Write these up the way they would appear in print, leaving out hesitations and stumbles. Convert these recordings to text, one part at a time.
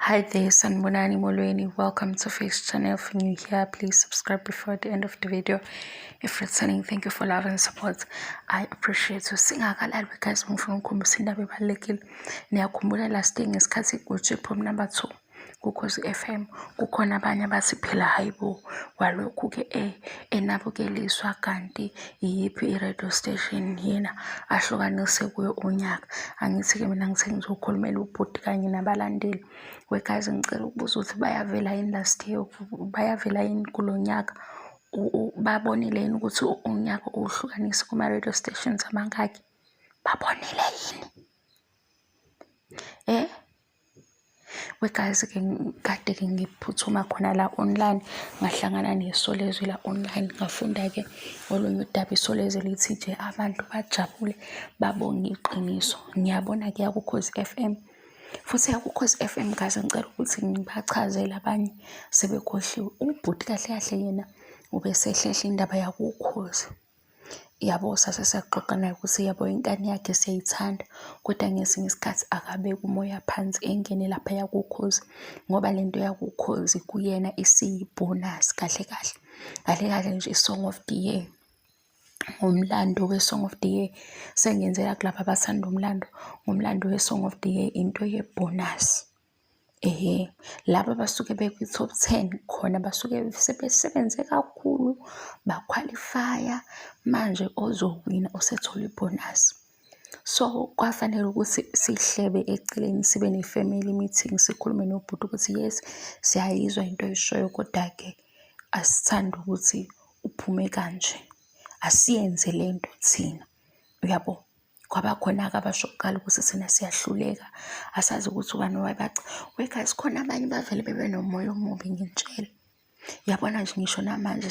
Hi there, Sanbonani Molweni. Welcome to Face Channel. If you're new here, please subscribe before the end of the video. If returning, thank you for love and support. I appreciate you. Singakalali guys, ngifuna ukukhombisa indaba ebalulekile. Niyakhumbula last day ngesikhathi kuJiprom number 2 kuKhozi FM kukhona abanye abathi phela hayibo walokhu ke enabukeliswa kanti iyiphi i-radio station yena ahlukanise kuyo unyaka. Angithi ke mina ngithe ngizokhulumela ubhuti kanye nabalandeli wekazi ngicela ukubuza ukuthi bayavela yini last year, bayavela yini kulo nyaka, babonile yini ukuthi unyaka uhlukanise kuma-radio stations amangaki, babonile yini? Wekazi ke kade ke ngiphuthuma khona la online ngahlangana neSolezwe la online ngafunda ke olunye udaba iSolezwe lithi nje abantu bajabule babonga iqiniso. Ngiyabona ke yakuKhozi FM futhi yakuKhozi FM guys, ngicela ukuthi ngibachazele abanye sebekhohliwe. Ubhuti kahle kahle yena ubesehlehla indaba yakuKhozi. Yabo sasesaxoxa naye ukuthi yabo inkani yakhe siyayithanda kodwa ngesinye isikhathi akabeke umoya phansi engene lapha yakuKhozi ngoba lento yakuKhozi kuyena isiyibonus kahle kahle nje i-song of the year. Ngomlando we-song of the year sengenzela kulapha abathanda umlando, ngomlando we-song of the year into ye-bonus. Laba basuke bekwi-top 10 khona basuke sebesebenze kakhulu baqualifya, manje ozowina usethola ibonus. So kwafanele ukuthi sihlebe eceleni sibe ne-family meeting sikhulume nobhuti ukuthi yes siyayizwa into oyishoyo kodwa ke asithanda ukuthi uphume kanje, asiyenze lento thina. Uyabo kwabakhona-ke abasho kuqala ukuthi thina siyahluleka asazi ukuthi ubani wabaca. Wekazi khona abanye bavele bebe nomoya omubi ngintshela. Yabona nje ngisho namanje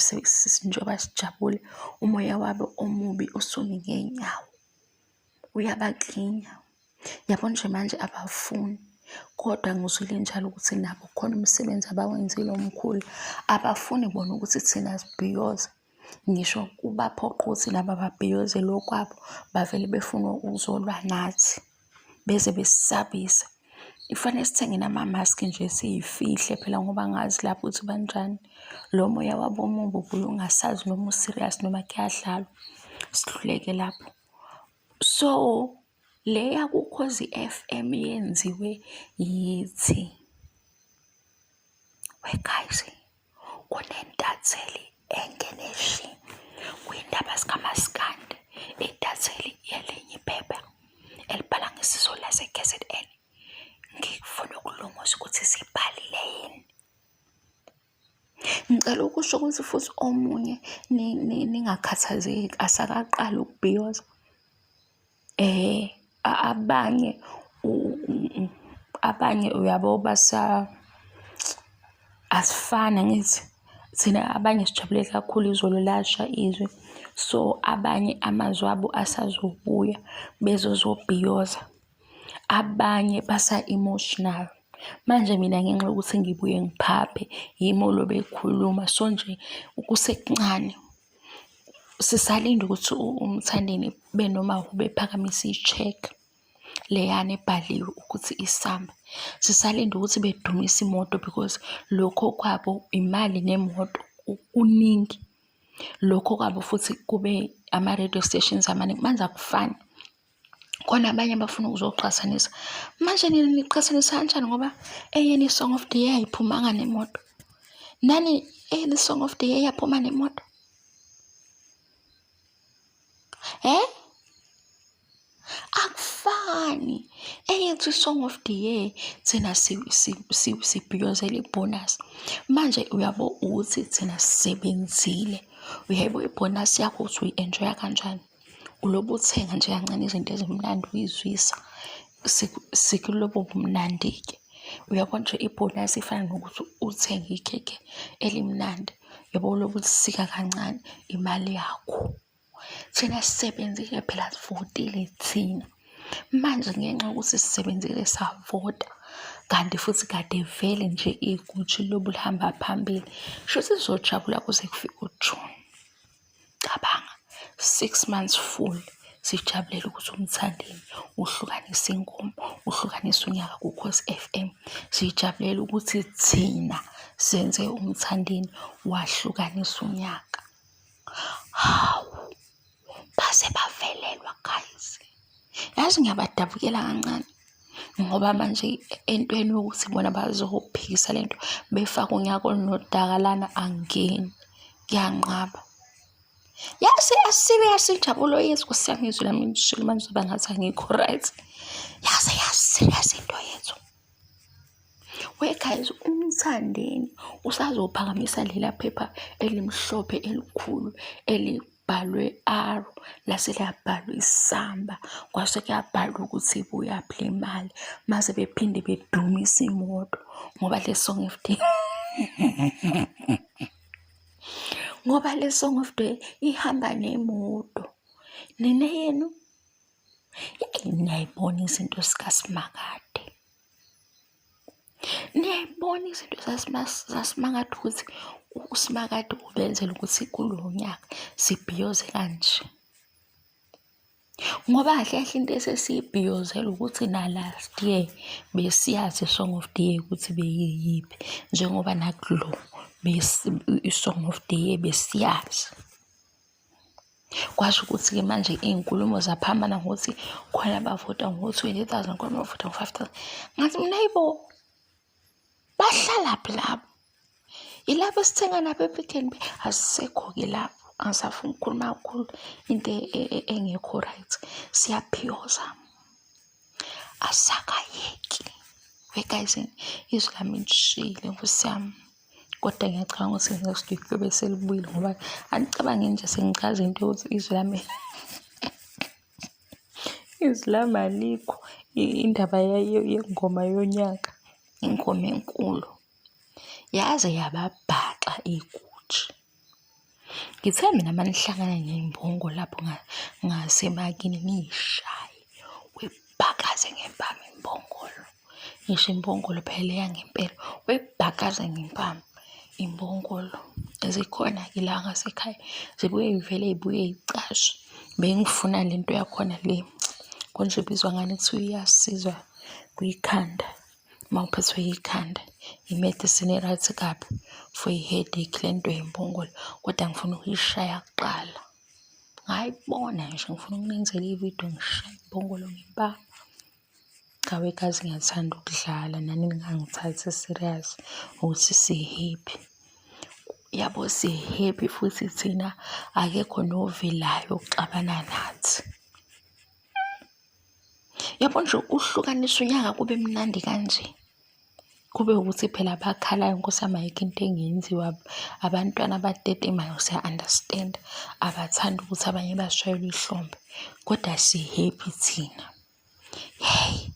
njengoba sijabule umoya wabo omubi usumi ngenyawo uyabaklinya. Yabona nje manje abafuni kodwa ngizwile njalo ukuthi nabo khona umsebenzi abawenzile omkhulu abafuni bona ukuthi thina sibhiyoze. Ngisho kubaphoqa ukuthi laba babhiyoze lokwabo bavele befuna ukuzolwa nathi beze besisabisa. Ifanele sithenge namamaski nje siyifihle phela ngoba ngazi lapho ukuthi banjani. Lo moya wabo omubi ubuye ungasazi noma userious noma kuyadlalwa, sihluleke lapho. So le yakuKhozi FM yenziwe yithi wekazi kunentatheli engeneshi kuyindaba zikaMaskandi, itatheli yelinye iphepha elibhala ngesiZulu lase-KZN. Ngifuna ukulunguza ukuthi sibhalile yini. Ngicela ukusho ukuthi futhi omunye ningakhathazeki asakaqala ukubhiyoza. Abanye uyabo asifana ngithi thina abanye sijabule kakhulu izolo lasha izwe, so abanye amazwi abo asazobuya bezozobhiyoza, abanye basa-emotional. Manje mina ngenxa yokuthi ngibuye ngiphaphe yimo lo bekhuluma, so nje kusekuncane sisalinda ukuthi umthandeni benoma bephakamise i-check leyana ebhaliwe ukuthi isamba. Sisalinda ukuthi bedumise imoto because lokho kwabo imali nemoto kuningi. Lokho kwabo futhi kube ama-radio stations amaningi manje akufani. Khona abanye abafuna ukuzoqhathanisa. Manje nina niqhathanisa kanjani ngoba eyeni i-song of the year ayiphumanga nemoto? Nani eyeni i-song of the year yaphuma nemoto? Akufani. Eyethu i-song of the year thina sibhiyozela ibonus. Manje uyabo ukuthi thina sisebenzile. Uyabo ibonus yakho ukuthi uyi-enjoya kanjani. Ulobo uthenga nje kancane izinto ezimnandi uyizwisa sikulobo bumnandi-ke. Uyabona nje ibonus ifana nokuthi uthenge ikhekhe elimnandi. Yabo ulobo ulisika kancane imali yakho. Thina sisebenzile phela sivotile thina. Manje ngenxa yokuthi sisebenzile savota kanti futhi kade vele nje igutshu lobu lihamba phambili. Shothi sizojabula kuze kufike uJune. Cabanga 6 months full sijabulela ukuthi uMthandeni uhlukanisa inkomo, uhlukanisa unyaka kuKhozi FM. Sijabulela ukuthi thina senze uMthandeni wahlukanisa unyaka. Hawu, base bavelelwa guys. Yazi ngiyabadabukela kancane ngoba manje entweni yokuthi bona bazophikisa lento befaka unyaka olunodaka angeni kuyanqaba. Yase serious injabulo yethu Nkosi yami, izwi lami lishilo manje zoba ngathi angikho right. Yase serious into yethu. We guys, uMthandeni usazophakamisa lela phepha elimhlophe elikhulu elibhalwe R lase liyabhalwa isamba kwase kuyabhalwa ukuthi ibuyaphi le mali maze bephinde bedumisa imoto ngoba le song of the ngoba le song of the ihamba nemoto nene yenu. Niyayibona izinto zikaSimakade, niyayibona izinto zaSimakade ukuthi uSimakade ubenzela ukuthi kulo nyaka sibhiyoze kanje. Ngoba kahle kahle into esesiyibhiyozela ukuthi na last year besiyazi song of the year ukuthi beyiyiphi, njengoba nakulo i-song of the year besiyazi. Kwasho ukuthi-ke manje iy'nkulumo zaphambana ngokuthi khona abavota ngo-20,000 khona abavota ngo-5,000. Ngathi mina yibo bahlalaphi labo? Yilabo esithenga nabo ePick n Pay? Asisekho-ke lapho, angisafuni ukukhuluma kakhulu into engekho right. Siyaphiyoza, asakayeki. We guys, izwi lami lishile Nkosi yami. Kodwa ngiyacabanga ukuthi ngestudio bese libuyile ngoba angicabangi nje sengichaza into yokuthi izwi lami alikho. Indaba yengoma yonyaka, ingoma enkulu yaze yababhaxa iguji. Ngithe mina manihlangana nembongo lapho ngasemakini ngiyishaye webhakaze ngempama imbongolo. Ngisho imbongolo phela yangempela webhakaze ngempama imbongolo ezikhona-ke la ngasekhaya zibuye yivele yibuye yicashe. Bengifuna lento yakhona le konje ibizwa ngani kuthiwa iyasizwa kwikhanda mawuphethwe yikhanda, i-medicine right kabi for i-headache lento yimbongolo, kodwa ngifuna ukuyishaya kuqala. Ngayibona nje ngifuna ukunenzela ividiyo ngishaya imbongolo ngempama. Chawe guys, ngiyathanda ukudlala nani ningangithathi serious ukuthi si-happy. Yabo si-happy futhi thina akekho novelayo ukuxabana nathi. Yabo nje uhlukanisa unyaka kube mnandi kanje. Kube ukuthi phela abakhalayo Nkosi yami ayikho into engenziwa. Abantwana abatetemayo siya-understand, abathanda ukuthi abanye bashayelwe ihlombe, kodwa si-happy thina. Hey,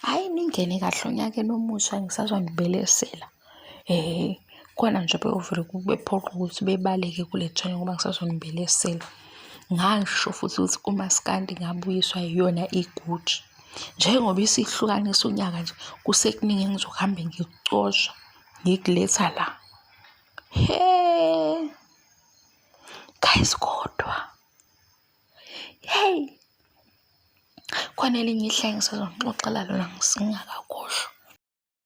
hayi ningene kahle onyakeni omusha ngisazonibelesela. Khona nje beyovele bephoqa ukuthi bebaleke kule channel ngoba ngisazonibelesela. Ngasho futhi ukuthi uMaskandi ngabuyiswa yiyona iguji. Njengoba isihlukanisa unyaka nje kusekuningi engizohambe ngikucosha ngikuletha la. Hey guys, kodwa hey khona elinye ihlaya ngisazonixoxela lona ngingakakhohlwa.